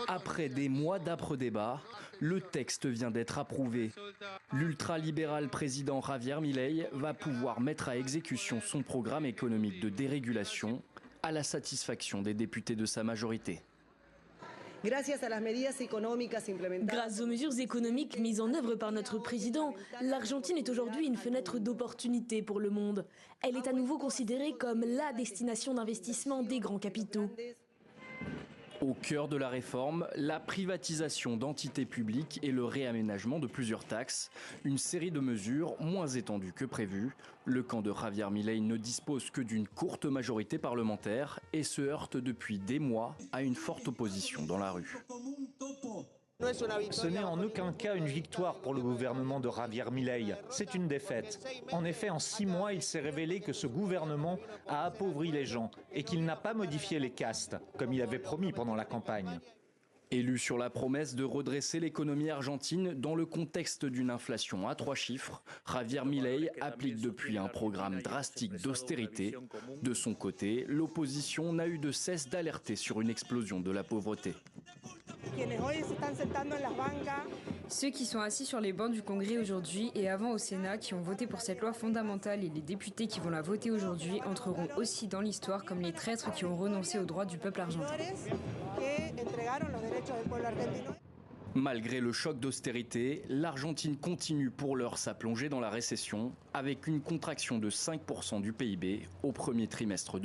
Après des mois d'âpres débats, le texte vient d'être approuvé. L'ultralibéral président Javier Milei va pouvoir mettre à exécution son programme économique de dérégulation à la satisfaction des députés de sa majorité. Grâce aux mesures économiques mises en œuvre par notre président, l'Argentine est aujourd'hui une fenêtre d'opportunité pour le monde. Elle est à nouveau considérée comme la destination d'investissement des grands capitaux. Au cœur de la réforme, la privatisation d'entités publiques et le réaménagement de plusieurs taxes. Une série de mesures moins étendues que prévu. Le camp de Javier Milei ne dispose que d'une courte majorité parlementaire et se heurte depuis des mois à une forte opposition dans la rue. Ce n'est en aucun cas une victoire pour le gouvernement de Javier Milei, c'est une défaite. En effet, en 6 mois, il s'est révélé que ce gouvernement a appauvri les gens et qu'il n'a pas modifié les castes, comme il avait promis pendant la campagne. Élu sur la promesse de redresser l'économie argentine dans le contexte d'une inflation à 3 chiffres, Javier Milei applique depuis un programme drastique d'austérité. De son côté, l'opposition n'a eu de cesse d'alerter sur une explosion de la pauvreté. Ceux qui sont assis sur les bancs du Congrès aujourd'hui et avant au Sénat qui ont voté pour cette loi fondamentale et les députés qui vont la voter aujourd'hui entreront aussi dans l'histoire comme les traîtres qui ont renoncé aux droits du peuple argentin. Malgré le choc d'austérité, l'Argentine continue pour l'heure sa plongée dans la récession avec une contraction de 5% du PIB au premier trimestre de